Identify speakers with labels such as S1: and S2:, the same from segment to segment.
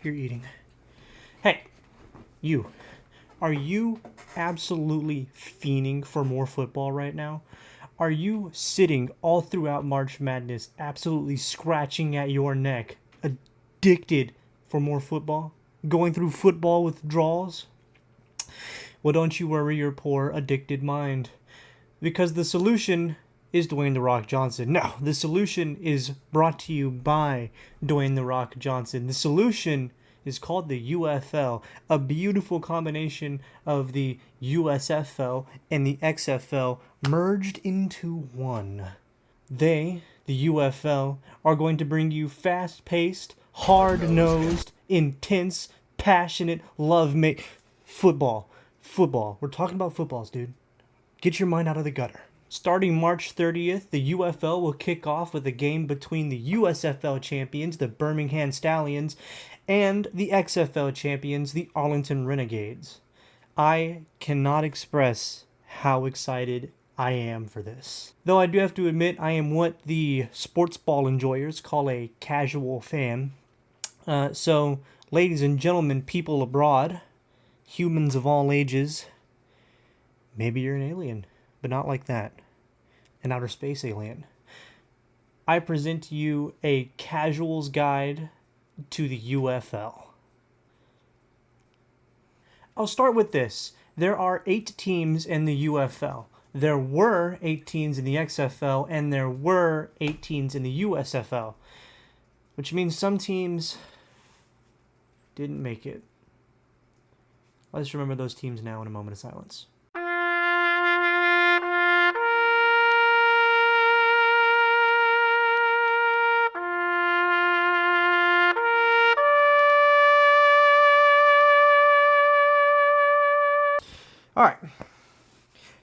S1: You're eating. Hey, you. Are you absolutely fiending for more football right now? Are you sitting all throughout March Madness, absolutely scratching at your neck, addicted for more football? Going through football withdrawals? Well, don't you worry your poor, addicted mind. Because the solution is Dwayne The Rock Johnson. No, the solution is brought to you by Dwayne The Rock Johnson. The solution is called the UFL, a beautiful combination of the USFL and the XFL merged into one. They, the UFL, are going to bring you fast paced, hard nosed, intense, passionate, love made football. Football. We're talking about footballs, dude. Get your mind out of the gutter. Starting March 30th, the UFL will kick off with a game between the USFL champions, the Birmingham Stallions, and the XFL champions, the Arlington Renegades. I cannot express how excited I am for this. Though I do have to admit, I am what the sports ball enjoyers call a casual fan. So, ladies and gentlemen, people abroad, humans of all ages, maybe you're an alien, but not like that. An outer space alien. I present to you a casual's guide to the UFL. I'll start with this. There are 8 teams in the UFL. There were 8 teams in the XFL, and there were 8 teams in the USFL. Which means some teams didn't make it. Let's remember those teams now in a moment of silence. All right.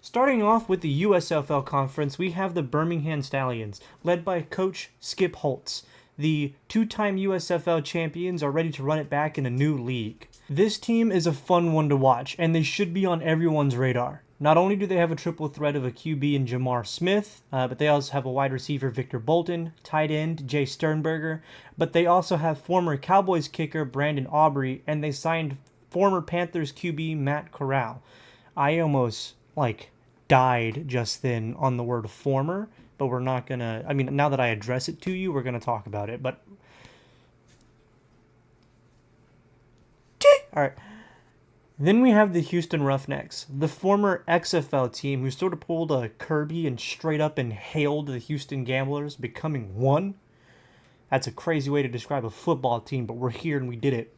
S1: Starting off with the USFL conference, we have the Birmingham Stallions, led by coach Skip Holtz. The 2-time USFL champions are ready to run it back in a new league. This team is a fun one to watch, and they should be on everyone's radar. Not only do they have a triple threat of a QB in Jamar Smith, but they also have a wide receiver Victor Bolton, tight end Jay Sternberger, but they also have former Cowboys kicker Brandon Aubrey, and they signed former Panthers QB Matt Corral. I almost, died just then on the word former, but we're not gonna, now that I address it to you, we're gonna talk about it, but... Alright. Then we have the Houston Roughnecks, the former XFL team who sort of pulled a Kirby and straight up inhaled the Houston Gamblers, becoming one. That's a crazy way to describe a football team, but we're here and we did it.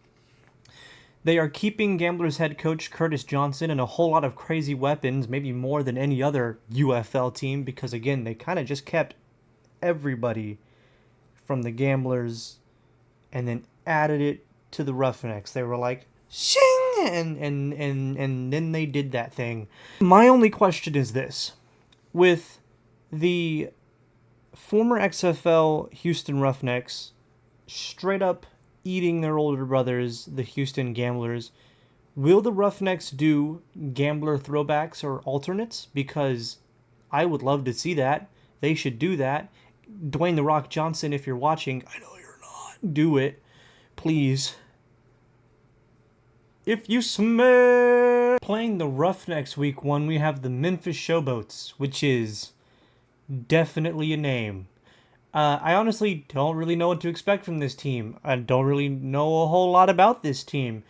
S1: They are keeping Gamblers head coach Curtis Johnson and a whole lot of crazy weapons, maybe more than any other UFL team, because again, they kind of just kept everybody from the Gamblers and then added it to the Roughnecks. They were like, shing! And then they did that thing. My only question is this. With the former XFL Houston Roughnecks straight up eating their older brothers, the Houston Gamblers, will the Roughnecks do Gambler throwbacks or alternates? Because I would love to see that. They should do that. Dwayne The Rock Johnson, if you're watching, I know you're not, do it. Please. If you smell... Playing the Roughnecks week 1, we have the Memphis Showboats, which is definitely a name. I honestly don't really know what to expect from this team. I don't really know a whole lot about this team.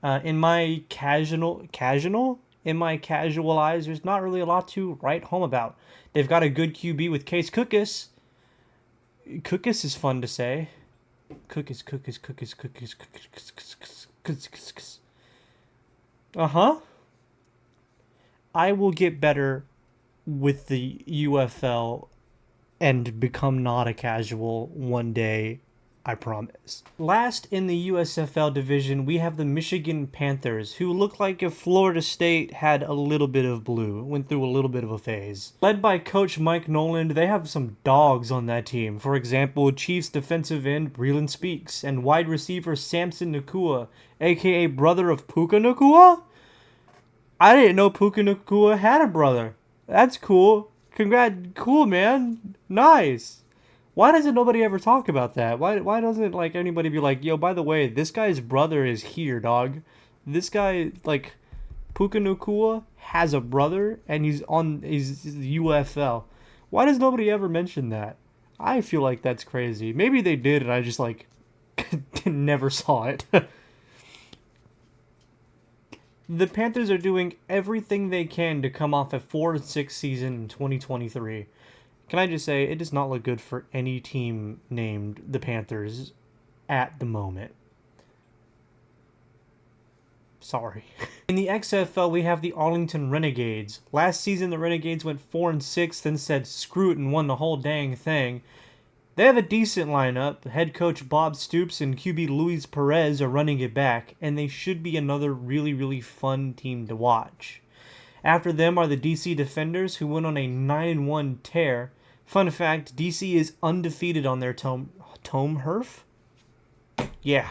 S1: In my casual eyes, there's not really a lot to write home about. They've got a good QB with Case Cookus. Cookus is fun to say. Cookus. Uh-huh. I will get better with the UFL and become not a casual one day, I promise. Last in the USFL division, we have the Michigan Panthers, who look like if Florida State had a little bit of blue, went through a little bit of a phase. Led by coach Mike Noland, they have some dogs on that team. For example, Chiefs defensive end Breland Speaks and wide receiver Samson Nakua, aka brother of Puka Nakua? I didn't know Puka Nakua had a brother. That's cool. Cool, man. Nice. Why doesn't nobody ever talk about that? Why doesn't like anybody be like, yo, by the way, this guy's brother is here, dog. This guy like Puka Nacua has a brother and he's UFL. Why does nobody ever mention that? I feel like that's crazy. Maybe they did and I just like never saw it. The Panthers are doing everything they can to come off a 4-6 season in 2023. Can I just say, it does not look good for any team named the Panthers at the moment. Sorry. In the XFL, we have the Arlington Renegades. Last season, the Renegades went 4-6, then said screw it and won the whole dang thing. They have a decent lineup. Head coach Bob Stoops and QB Luis Perez are running it back, and they should be another really, really fun team to watch. After them are the DC Defenders, who went on a 9-1 tear. Fun fact, DC is undefeated on their Tome Herf? Yeah.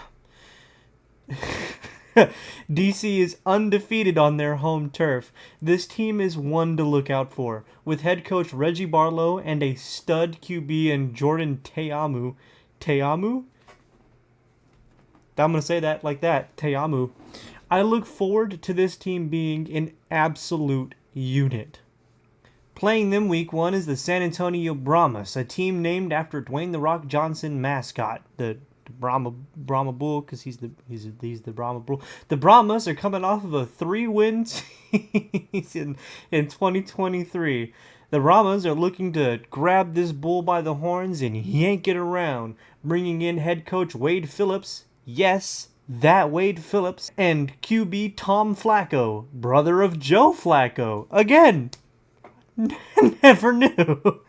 S1: DC is undefeated on their home turf. This team is one to look out for, with head coach Reggie Barlow and a stud QB in Jordan Teamu. Teamu? I'm going to say that like that. Teamu. I look forward to this team being an absolute unit. Playing them week 1 is the San Antonio Brahmas, a team named after Dwayne "The Rock" Johnson mascot, the Brahma Bull, because he's the Brahma Bull. The Brahmas are coming off of a 3-win season in 2023. The Brahmas are looking to grab this bull by the horns and yank it around, bringing in head coach Wade Phillips. Yes, that Wade Phillips, and QB Tom Flacco, brother of Joe Flacco. Again, never knew.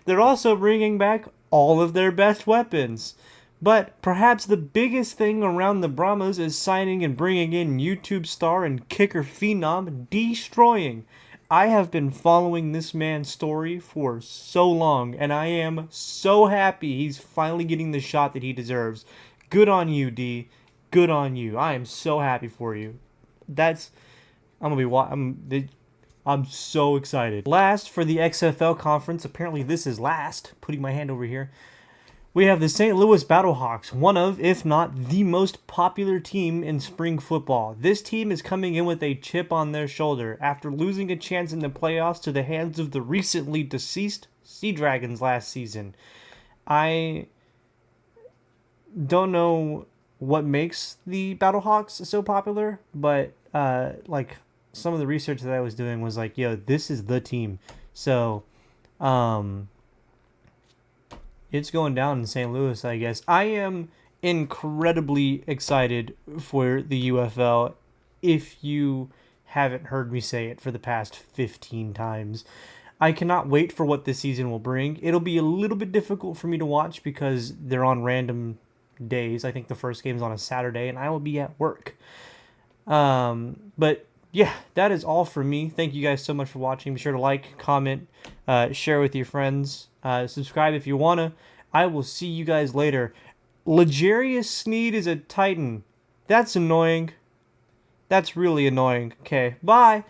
S1: They're also bringing back all of their best weapons. But perhaps the biggest thing around the Brahmas is signing and bringing in YouTube star and kicker phenom Destroying. I have been following this man's story for so long, and I am so happy he's finally getting the shot that he deserves. Good on you, D. Good on you. I am so happy for you. I'm so excited. Last for the XFL conference, apparently this is last, putting my hand over here, we have the St. Louis Battlehawks, one of, if not the most popular team in spring football. This team is coming in with a chip on their shoulder after losing a chance in the playoffs to the hands of the recently deceased Sea Dragons last season. I don't know what makes the Battlehawks so popular, but some of the research that I was doing was like, yo, this is the team. So, it's going down in St. Louis, I guess. I am incredibly excited for the UFL, if you haven't heard me say it for the past 15 times. I cannot wait for what this season will bring. It'll be a little bit difficult for me to watch because they're on random days. I think the first game is on a Saturday, and I will be at work. But yeah, that is all for me. Thank you guys so much for watching. Be sure to like, comment, share with your friends. Subscribe if you want to. I will see you guys later. L'Jarius Sneed is a Titan. That's annoying. That's really annoying. Okay, bye.